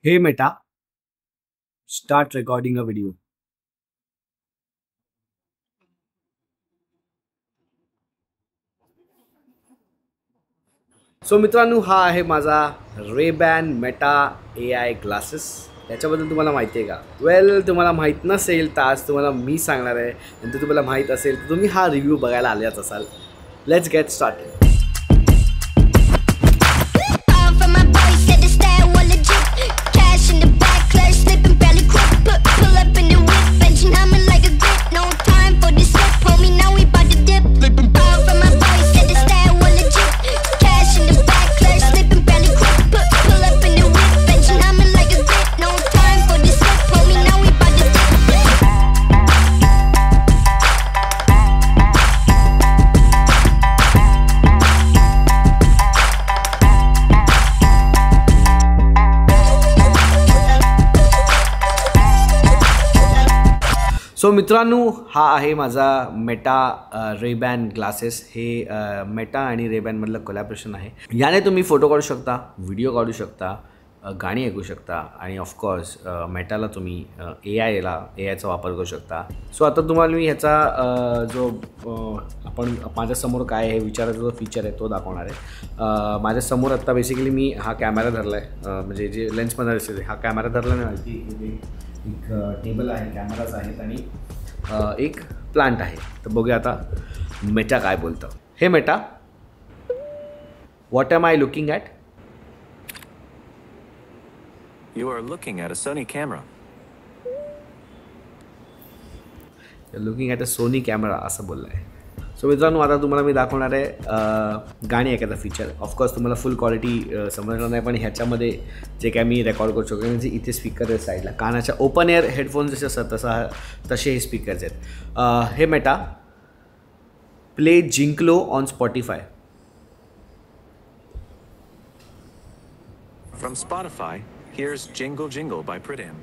Hey Meta, start recording a video. So मित्रांनो, हा आहे माझा रेबॅन मेटा AI ग्लासेस. याच्याबद्दल तुम्हाला माहिती आहे का? वेल, तुम्हाला माहीत नसेल तर आज तुम्हाला मी सांगणार आहे. आणि ते तुम्हाला माहीत असेल तर तुम्ही हा रिव्ह्यू बघायला आलेच असाल. Let's get started. सो मित्रांनो, हा आहे माझा मेटा रेबॅन ग्लासेस. हे मेटा आणि रेबॅनमधलं कोलॅबरेशन आहे. याने तुम्ही फोटो काढू शकता, व्हिडिओ काढू शकता, गाणी ऐकू शकता आणि ऑफकोर्स मेटाला तुम्ही एआयचा वापर करू शकता. सो आता तुम्हाला मी ह्याचा जो आपण माझ्यासमोर काय आहे विचारायचा जो फीचर आहे तो दाखवणार आहे. माझ्यासमोर आत्ता बेसिकली मी हा कॅमेरा धरला आहे, म्हणजे जे लेन्समध्ये दिसते हा कॅमेरा धरला नाही, एक टेबल आहे, कॅमेराज आहेत आणि एक प्लांट आहे. तर बघूया आता मेटा काय बोलतं. Hey Meta, what am I looking at? You are looking at a Sony camera. Looking at a Sony camera असं बोललं आहे. सो मित्रांनो, आता तुम्हाला मी दाखवणार आहे गाणी ऐकायचा फीचर. ऑफकोर्स तुम्हाला फुल क्वालिटी समजणार नाही, पण ह्याच्यामध्ये जे काय मी रेकॉर्ड करू शकतो म्हणजे इथे स्पीकर आहे साईडला, कानाच्या ओपन एअर हेडफोन्स जसे असतात तसे हे स्पीकर्स आहेत. हे मेटा, प्ले जिंकलो on Spotify. From Spotify, here's Jingle Jingle by Pritam.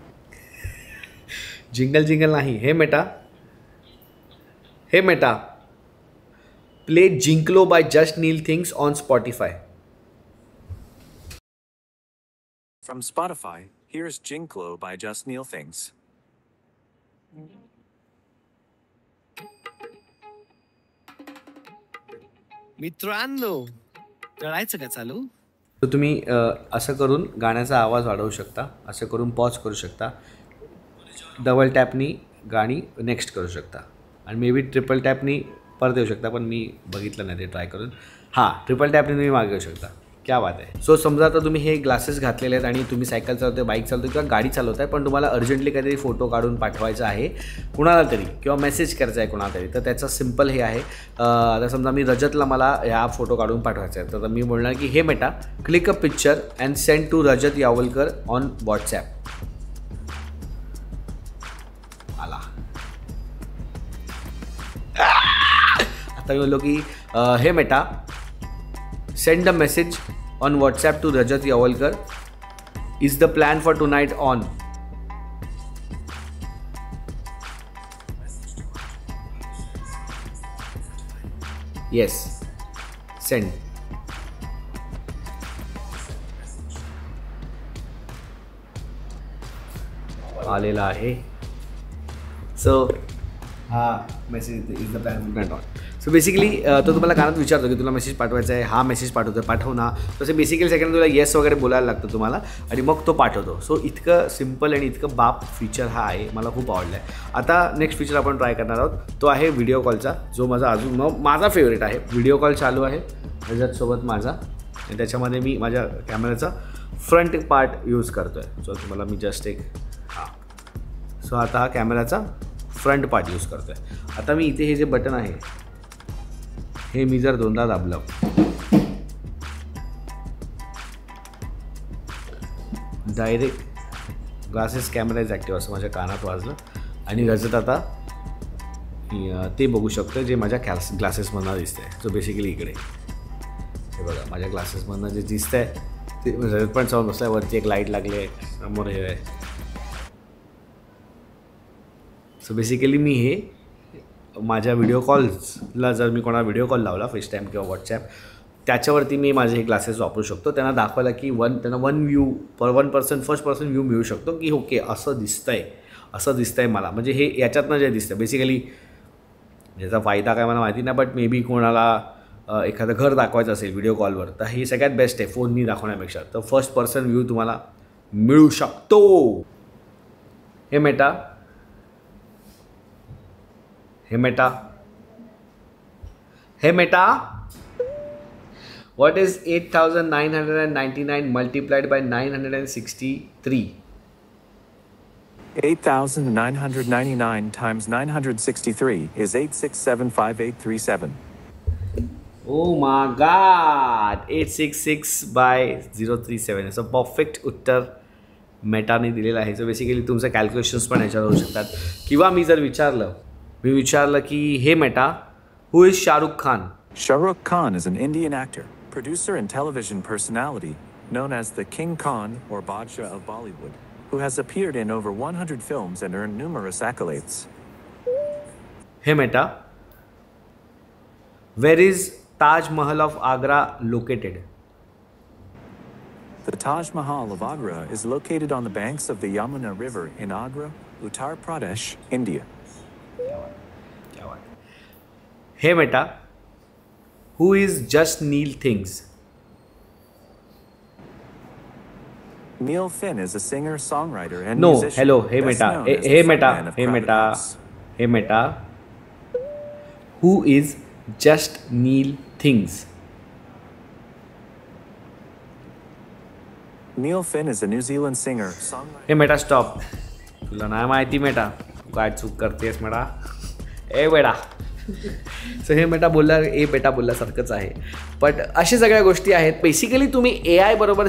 Jingle Jingle नाही. हे मेटा, प्ले जिंकलो by Just Neel Things on Spotify. From Spotify, here's Jinklo by Just Neil Things. मित्रांनो, करायचं का चालू? तर तुम्ही असं करून गाण्याचा आवाज वाढवू शकता, असं करून पॉज करू शकता, डबल टॅपनी गाणी नेक्स्ट करू शकता आणि मे बी ट्रिपल टॅपनी परत येऊ शकता, पण मी बघितलं नाही ते ट्राय करून. हां, ट्रिपल टॅपनी तुम्ही मागे येऊ शकता. क्या बात आहे. सो समजा आता तुम्ही हे ग्लासेस घातलेले आहेत आणि तुम्ही सायकल चालवते, बाईक चालवते किंवा गाडी चालवत आहे, पण तुम्हाला अर्जंटली काहीतरी फोटो काढून पाठवायचा आहे कुणाला तरी किंवा मेसेज करायचा आहे कुणाला तरी, तर त्याचं सिम्पल हे आहे. आता समजा मी रजतला मला ह्या फोटो काढून पाठवायचा आहे, तर मी बोलणार की hey Meta, click a picture and send to Rajat Yawalkar on WhatsApp. आला. आता मी बोललो की hey Meta, send a message on WhatsApp to Rajat Yawalkar. Is the plan for tonight on? Yes. Send. आलेला आहे. सो हा message is the plan for on. So basically तो तुम्हाला कानात विचारतो की तुला मेसेज पाठवायचा आहे, हा मेसेज पाठव ना. तसं बेसिकली सेकंड तुला येस वगैरे बोलायला लागतं तुम्हाला आणि मग तो पाठवतो. सो इतकं सिम्पल आणि इतकं बाप फीचर हा आहे, मला खूप आवडलं आहे. आता नेक्स्ट फीचर आपण ट्राय करणार आहोत, तो आहे व्हिडिओ कॉलचा, जो माझा फेवरेट आहे. व्हिडिओ कॉल चालू आहे रजतसोबत माझा आणि त्याच्यामध्ये मी माझ्या कॅमेऱ्याचा फ्रंट पार्ट यूज करतो आहे. सो तुम्हाला मी जस्ट सो आता हा कॅमेऱ्याचा फ्रंट पार्ट यूज करतो आहे. आता मी इथे हे जे बटन आहे हे मी जर दोनदा दाबलं, direct glasses camera is active असं माझ्या कानात वाजलं आणि रजत आता ते बघू शकतो जे माझ्या ग्लासेसमधनं दिसतं आहे. सो बेसिकली इकडे हे बघा, माझ्या ग्लासेसमधनं जे दिसतं आहे ते रजत पण समोर बसलं आहे, वरती एक लाईट लागली आहे, समोर हे आहे. सो बेसिकली मी हे माझ्या व्हिडिओ कॉल्सला जर मी कोणाला व्हिडिओ कॉल लावला, फेस टाईम किंवा व्हॉट्सॲप, त्याच्यावरती मी माझे हे ग्लासेस वापरू शकतो. त्यांना दाखवायला की त्यांना one person first person view मिळू शकतो की ओके असं दिसतंय मला. म्हणजे हे याच्यातनं जे दिसतं बेसिकली याचा फायदा काय मला माहिती नाही, बट मे बी कोणाला एखादं घर दाखवायचं असेल व्हिडिओ कॉलवर तर हे सगळ्यात बेस्ट आहे फोननी दाखवण्यापेक्षा. तर फर्स्ट पर्सन व्ह्यू तुम्हाला मिळू शकतो. हे Meta what is 8,999 multiplied by 963? 8,999 times 963 is 8675837. Oh my god, 866 by 037 असं परफेक्ट उत्तर मेटाने दिलेलं आहे. सो बेसिकली तुमचं कॅल्क्युलेशन्स पण याच्यावर होऊ शकतात. किंवा मी विचारलं की hey Meta, who is Shahrukh Khan? Shah Rukh Khan is an Indian actor, producer and television personality known as the King Khan or Badshah of Bollywood, who has appeared in over 100 films and earned numerous accolades. Hey Meta, where is Taj Mahal of Agra located? The Taj Mahal of Agra is located on the banks of the Yamuna River in Agra, Uttar Pradesh, India. Hey Meta, who is Just Neil Things? Neil Finn is a singer, songwriter, and No, musician. hello, hey best Meta, known as the hey frontman of Crowded House. Meta, who is Just Neil Things? Neil Finn is a New Zealand singer, songwriter. हे Meta stop. तुला नाही माहिती Meta, तू काय चूक करतेस Meta. ए बेटा. So हे बेटा बोलल्यासारखंच आहे. बट अशा सगळ्या गोष्टी आहेत. बेसिकली तुम्ही AI बरोबर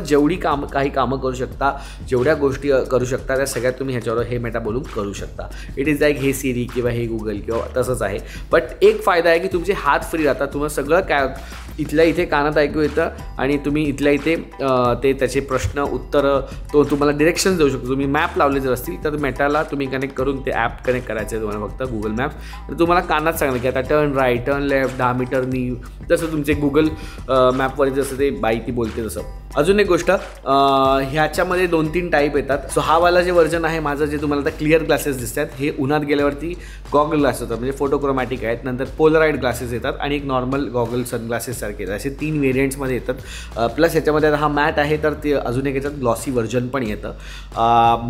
काही कामं करू शकता, जेवढ्या गोष्टी करू शकता त्या सगळ्यात तुम्ही ह्याच्यावर हे मेटा बोलून करू शकता. इट इज लाईक हे सिरी किंवा हे गुगल किंवा तसंच आहे. बट एक फायदा आहे की तुमचे हात फ्री राहतात. तुम्हाला सगळं इथल्या इथे कानात ऐकू येतं आणि तुम्ही इथल्या इथे ते त्याचे प्रश्न उत्तरं तुम्हाला डिरेक्शन देऊ शकतो. तुम्ही मॅप लावले जर असतील तर मेटाला तुम्ही कनेक्ट करून ते ॲप कनेक्ट करायचं आहे तुम्हाला फक्त गुगल मॅप. तर तुम्हाला कानात सांगलं की आता टर्न राईट, टर्न लेफ्ट, 10 मीटरनी, जसं तुमचे गुगल मॅपवर जसं ते बाई ती बोलते तसं. अजून एक गोष्ट, ह्याच्यामध्ये 2-3 टाईप येतात. सो हा वाला जे व्हर्जन आहे माझं, जे तुम्हाला आता क्लिअर ग्लासेस दिसतात, हे उन्हात गेल्यावरती गॉगल ग्लासेस होतात, म्हणजे फोटोक्रोमॅटिक आहेत. नंतर पोलराईड ग्लासेस येतात आणि एक नॉर्मल गॉगल सनग्लासेस सारखे येतात. असे 3 व्हेरियंट्समध्ये येतात. प्लस ह्याच्यामध्ये आता हा मॅट आहे तर ते अजून एक याच्यात ग्लॉसी व्हर्जन पण येतं.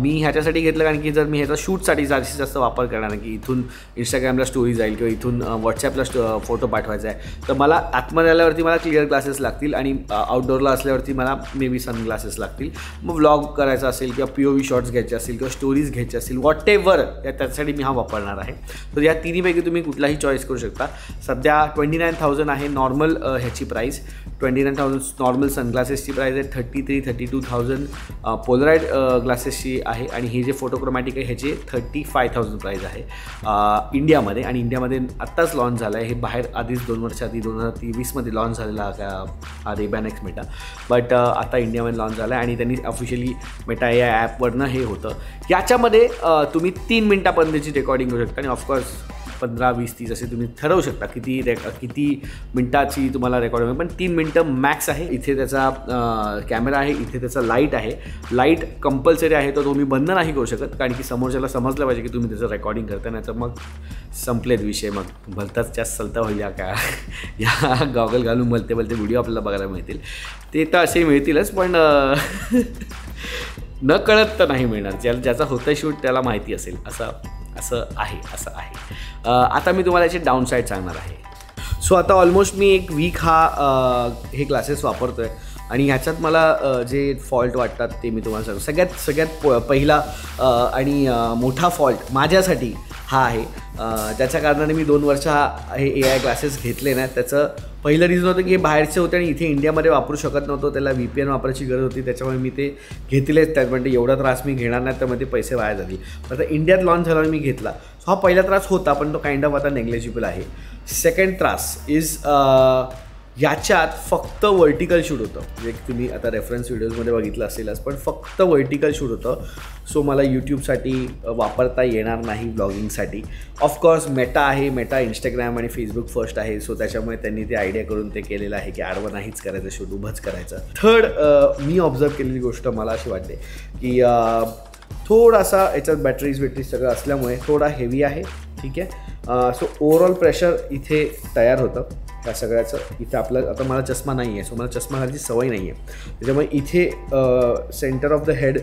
मी ह्याच्यासाठी घेतलं कारण की जर मी ह्याचा शूटसाठी जास्तीत जास्त वापर करणार आहे की इथून इंस्टाग्रामला स्टोरी जाईल किंवा इथून व्हॉट्सॲपला फोटो पाठवायचा आहे, तर मला आतमध्ये आल्यावरती मला क्लिअर ग्लासेस लागतील आणि आउटडोअरला असल्यावरती मला मे बी सनग्लासेस लागतील. मग व्लॉग करायचा असेल किंवा POV शॉट्स घ्यायचे असतील किंवा स्टोरीज घ्यायचे असतील, वॉट एव्हर, त्यासाठी मी हा वापरणार आहे. तर या तिन्हीपैकी तुम्ही कुठलाही चॉईस करू शकता. सध्या 29,000 आहे नॉर्मल ह्याची प्राईस. 29,000 नॉर्मल सनग्लासेसची प्राईस आहे. 32,000 पोलराईड ग्लासेसची आहे आणि हे जे फोटोक्रोमॅटिक आहे ह्याचे 35,000 प्राईस आहे इंडियामध्ये. आणि इंडियामध्ये आत्ताच लॉन्च झालं आहे. हे बाहेर आधीच 2 वर्ष आधी 2023मध्ये लॉन्च झालेला हा रेबॅन एक्स मेटा, बट आता इंडियामध्ये लॉन्च झाला आहे आणि त्यांनी ऑफिशियली मेटा या ॲपवरनं हे होतं. याच्यामध्ये तुम्ही 3 मिनटापर्यंतची रेकॉर्डिंग करू शकता आणि ऑफकोर्स 15, 20, 30 असे तुम्ही ठरवू शकता किती मिनटाची तुम्हाला रेकॉर्डिंग. पण 3 मिनटं मॅक्स आहे. इथे त्याचा कॅमेरा आहे, इथे त्याचा लाईट आहे. लाईट कंपल्सरी आहे, तर तुम्ही बंद नाही करू शकत कारण की समोरच्याला समजलं पाहिजे की तुम्ही त्याचं रेकॉर्डिंग करता, नाही तर मग संपलेत विषय. मग भलताच जास्त चलता होईल या गॉगल घालून भलते व्हिडिओ आपल्याला बघायला मिळतील. ते तर असे मिळतीलच, पण न कळत तर नाही मिळणार. ज्याचा होतं शूट त्याला माहिती असेल. असं आहे. आता मी तुम्हाला याचे डाऊन साईड सांगणार आहे. सो आता ऑलमोस्ट मी 1 वीक हे ग्लासेस वापरतो आहे आणि ह्याच्यात मला जे फॉल्ट वाटतात ते मी तुम्हाला सांगतो. सगळ्यात पहिला आणि मोठा फॉल्ट माझ्यासाठी हा आहे. ज्याच्या कारणाने मी 2 वर्ष हे AI ग्लासेस घेतले नाही. त्याचं पहिलं रिझन होतं की हे बाहेरचे होते आणि इथे इंडियामध्ये वापरू शकत नव्हतो. त्याला VPN वापरायची गरज होती, त्याच्यामुळे मी ते घेतलेच. त्यात म्हणजे एवढा त्रास मी घेणार नाही, तर मग ते पैसे वाया जातील. आता इंडियात लॉन्च झाल्यावर मी घेतला. सो हा पहिला त्रास होता, पण तो काइंड ऑफ आता नेग्लेजिबल आहे. सेकंड त्रास इज ह्याच्यात फक्त वर्टिकल शूट होतं, जे तुम्ही आता रेफरन्स व्हिडिओजमध्ये बघितलं असेलच, पण फक्त वर्टिकल शूट होतं. सो मला यूट्यूबसाठी वापरता येणार नाही ब्लॉगिंगसाठी. ऑफकोर्स मेटा आहे, मेटा इंस्टाग्राम आणि फेसबुक फर्स्ट आहे. सो त्याच्यामुळे त्यांनी ते आयडिया करून ते केलेलं आहे की आडवं नाहीच करायचं, शूट उभंच करायचं. थर्ड मी ऑब्झर्व केलेली गोष्ट मला अशी वाटते की थोडासा याच्यात बॅटरीज सगळं असल्यामुळे थोडा हेवी आहे. ठीक आहे. सो ओव्हरऑल प्रेशर इथे तयार होतं त्या सगळ्याचं. इथे आपलं आता मला चष्मा नाही आहे, सो मला चष्मा घालायची सवय नाही आहे. त्याच्यामुळे इथे सेंटर ऑफ द हेड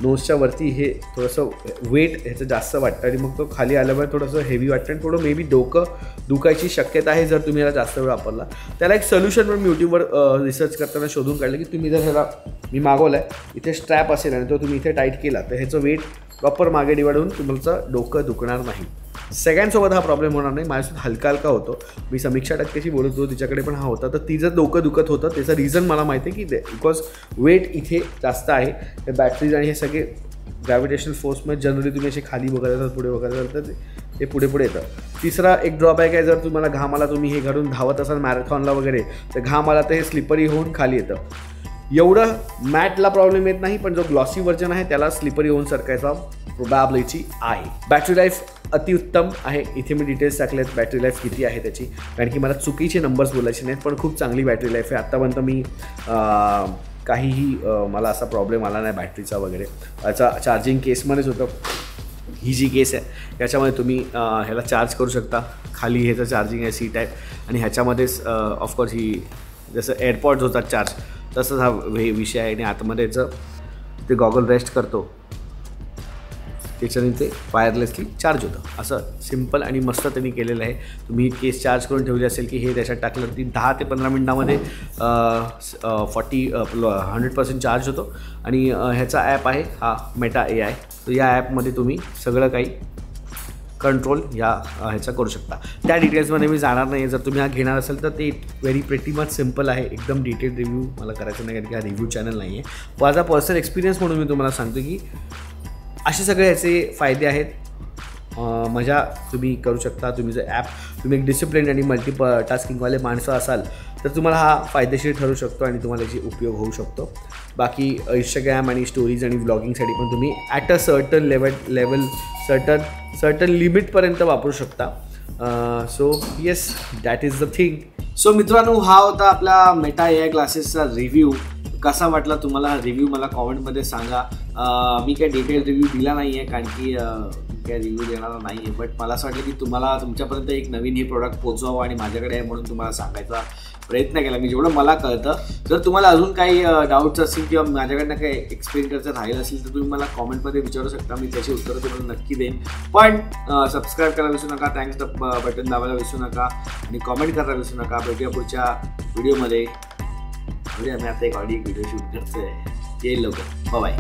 नोजच्या वरती हे थोडंसं वेट ह्याचं जास्त वाटतं आणि मग तो खाली आल्यामुळे थोडंसं हेवी वाटतं आणि थोडं मे बी डोकं दुखायची शक्यता आहे जर तुम्ही ह्याला जास्त वेळ वापरला. त्याला एक सोल्युशन पण मी यूट्यूबवर रिसर्च करताना शोधून काढलं की तुम्ही जर ह्याला मी मागवलं आहे इथे स्ट्रॅप असेल आणि तो तुम्ही इथे टाईट केला तर ह्याचं वेट प्रॉपर मागे डिवाइड होऊन तुमचं डोकं दुखणार नाही. सगळ्यांसोबत हा प्रॉब्लेम होणार नाही. माझ्यासोबत हलका हलका होतो. मी समीक्षा टक्केशी बोलत होतो, तिच्याकडे पण हा होता. तर तिचं डोकं दुखत होतं. त्याचं रिझन मला माहिती आहे की बिकॉज वेट इथे जास्त आहे. हे बॅटरीज आणि हे सगळे ग्रॅव्हिटेशनल फोर्समध्ये जनरली तुम्ही असे खाली बघत असाल, पुढे बघत असाल तर ते पुढे पुढे येतं. तिसरा एक ड्रॉबॅक आहे, जर तुम्हाला घाम आला, तुम्ही हे घरून धावत असाल मॅरेथॉनला वगैरे, तर घाम आला तर हे स्लिपरी होऊन खाली येतं. एवढं मॅटला प्रॉब्लेम येत नाही, पण जो ग्लॉसी व्हर्जन आहे त्याला स्लिपरी होऊन सरकायचा प्रोबॅबिलिटी आहे. बॅटरी लाईफ अतिउत्तम आहे. इथे मी डिटेल्स टाकलेत बॅटरी लाईफ किती आहे त्याची, कारण की मला चुकीचे नंबर्स बोलायचे नाहीत, पण खूप चांगली बॅटरी लाईफ आहे. आत्तापर्यंत मी काहीही मला असा प्रॉब्लेम आला नाही बॅटरीचा वगैरे. याचा चार्जिंग केसमध्येच होतं. ही जी केस आहे याच्यामध्ये तुम्ही ह्याला चार्ज करू शकता. खाली ह्याचं चार्जिंग आहे, सीट आहे आणि ह्याच्यामध्येच ऑफकोर्स ही जसं एअरपॉड्स होतात चार्ज तसंच हा विषय आहे. आणि आतमध्ये याचं ते गॉगल रेस्ट करतो, त्याच्याने ते वायरलेसली चार्ज होतं. असं सिम्पल आणि मस्त त्यांनी केलेलं आहे. तुम्ही केस चार्ज करून ठेवली असेल की हे त्याच्यात टाकलं ती 10 ते 15 मिनटामध्ये 100% चार्ज होतो. आणि ह्याचा ॲप आहे हा मेटा AI. तर या ॲपमध्ये तुम्ही सगळं काही कंट्रोल ह्याचा करू शकता. त्या डिटेल्समध्ये मी जाणार नाही. जर तुम्ही हा घेणार असेल तर ते व्हेरी प्रेटी मच सिम्पल आहे. एकदम डिटेल रिव्ह्यू मला करायचं नाही, कारण की हा रिव्ह्यू चॅनल नाही आहे. माझा पर्सनल एक्सपिरियन्स म्हणून मी तुम्हाला सांगतो की असे सगळे ह्याचे फायदे आहेत. मजा तुम्ही करू शकता. तुम्ही जर तुम्ही एक डिसिप्लिन आणि मल्टीटास्किंगवाले माणसं असाल तर तुम्हाला हा फायदेशीर ठरू शकतो आणि तुम्हाला याची उपयोग होऊ शकतो. बाकी इंस्टाग्राम आणि स्टोरीज आणि व्लॉगिंगसाठी पण तुम्ही at a certain level certain लिमिटपर्यंत वापरू शकता. So yes, that is the thing. So मित्रांनो, हा होता आपला मेटा AI ग्लासेसचा रिव्ह्यू. कसा वाटला तुम्हाला हा रिव्ह्यू मला कॉमेंटमध्ये सांगा. मी काही डिटेल रिव्ह्यू दिला नाही आहे, कारण की काय रिव्ह्यू देणारा नाही आहे. बट मला असं वाटलं की तुम्हाला तुमच्यापर्यंत एक नवीन हे प्रोडक्ट पोहोचवावं आणि माझ्याकडे आहे म्हणून तुम्हाला सांगायचा प्रयत्न केला मी जेवढं मला कळतं. जर तुम्हाला अजून काही डाऊट्स असतील किंवा माझ्याकडनं काही एक्सप्लेन करायचं राहिलं असेल तर तुम्ही मला कॉमेंटमध्ये विचारू शकता. मी त्याची उत्तरं तुम्हाला नक्की देईन. पण सबस्क्राईब करायला विसरू नका, थँक्स बटन दाबायला विसरू नका आणि कॉमेंट करायला विसरू नका. भेटूया पुढच्या व्हिडिओमध्ये. आम्ही आता एक ऑडिओ व्हिडिओ शूट करतोय, येईल लवकर. बाय.